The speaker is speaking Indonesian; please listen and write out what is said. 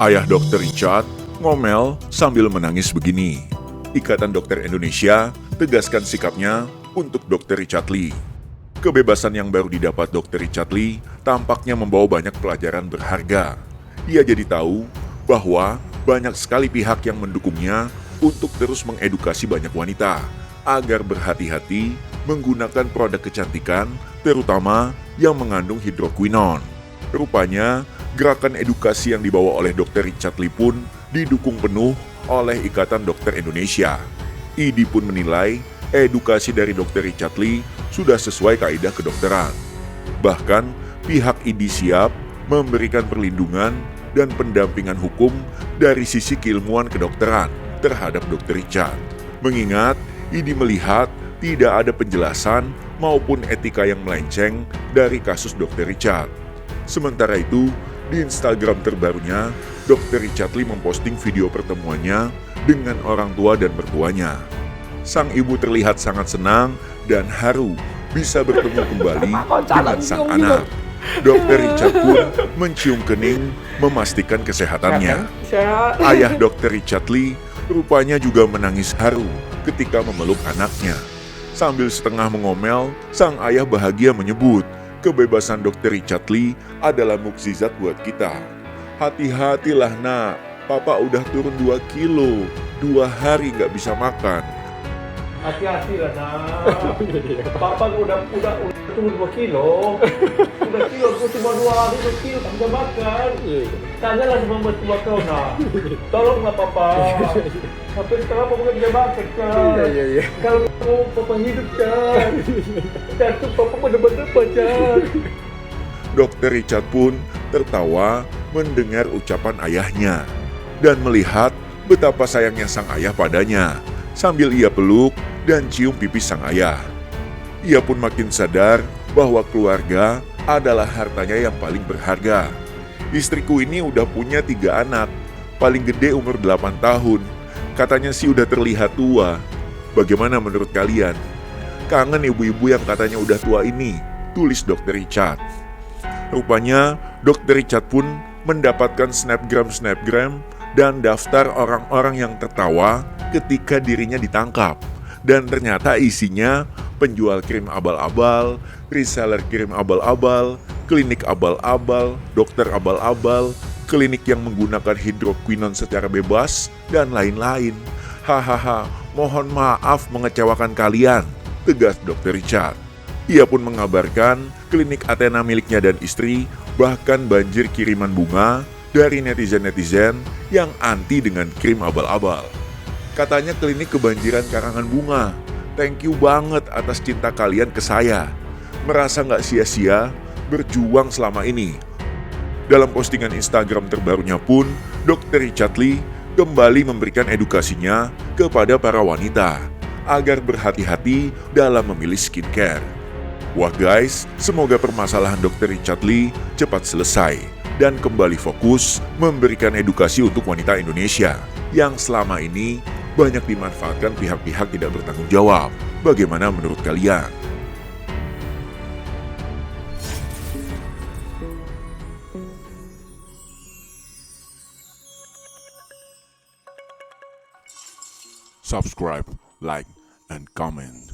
Ayah Dr. Richard ngomel sambil menangis begini. Ikatan Dokter Indonesia tegaskan sikapnya untuk Dr. Richard Lee. Kebebasan yang baru didapat Dr. Richard Lee tampaknya membawa banyak pelajaran berharga. Ia jadi tahu bahwa banyak sekali pihak yang mendukungnya untuk terus mengedukasi banyak wanita agar berhati-hati menggunakan produk kecantikan, terutama yang mengandung hidroquinon. Rupanya, gerakan edukasi yang dibawa oleh Dr. Richard Lee pun didukung penuh oleh Ikatan Dokter Indonesia. IDI pun menilai edukasi dari Dr. Richard Lee sudah sesuai kaidah kedokteran. Bahkan, pihak IDI siap memberikan perlindungan dan pendampingan hukum dari sisi keilmuan kedokteran terhadap Dr. Richard. Mengingat, IDI melihat tidak ada penjelasan maupun etika yang melenceng dari kasus Dr. Richard. Sementara itu, di Instagram terbarunya, Dr. Richard Lee memposting video pertemuannya dengan orang tua dan mertuanya. Sang ibu terlihat sangat senang dan haru bisa bertemu kembali dengan sang anak. Dr. Richard pun mencium kening memastikan kesehatannya. Ayah Dr. Richard Lee rupanya juga menangis haru ketika memeluk anaknya. Sambil setengah mengomel, sang ayah bahagia menyebut, kebebasan Dr. Richard Lee adalah mukjizat buat kita. Hati-hatilah nak, papa udah turun 2 kilo, 2 hari gak bisa makan. Hati-hatilah nak, papa udah turun 2 kilo. Udah kilo, gue cuma 2 hari 2 kilo, tak bisa makan. Tanyalah sama mertua kau nak, tolonglah papa. Sampai sekarang papa gak bisa makan kan. Kalau mau papa hidup kan. Dan tuh papa bener-bener pacar. Dr. Richard pun tertawa mendengar ucapan ayahnya dan melihat betapa sayangnya sang ayah padanya sambil ia peluk dan cium pipi sang ayah. Ia pun makin sadar bahwa keluarga adalah hartanya yang paling berharga. Istriku ini udah punya 3 anak, paling gede umur 8 tahun. Katanya sih udah terlihat tua. Bagaimana menurut kalian? Kangen ibu-ibu yang katanya udah tua ini, tulis Dr. Richard. Rupanya, Dr. Richard pun mendapatkan snapgram dan daftar orang-orang yang tertawa ketika dirinya ditangkap. Dan ternyata isinya penjual krim abal-abal, reseller krim abal-abal, klinik abal-abal, dokter abal-abal, klinik yang menggunakan hidroquinon secara bebas, dan lain-lain. Hahaha, mohon maaf mengecewakan kalian, tegas Dr. Richard. Ia pun mengabarkan klinik Athena miliknya dan istri bahkan banjir kiriman bunga dari netizen-netizen yang anti dengan krim abal-abal. Katanya klinik kebanjiran karangan bunga. Thank you banget atas cinta kalian ke saya. Merasa gak sia-sia berjuang selama ini. Dalam postingan Instagram terbarunya pun, Dr. Richard Lee kembali memberikan edukasinya kepada para wanita agar berhati-hati dalam memilih skincare. Wah guys, semoga permasalahan Dr. Richard Lee cepat selesai dan kembali fokus memberikan edukasi untuk wanita Indonesia yang selama ini banyak dimanfaatkan pihak-pihak tidak bertanggung jawab. Bagaimana menurut kalian? Subscribe, like, and comment.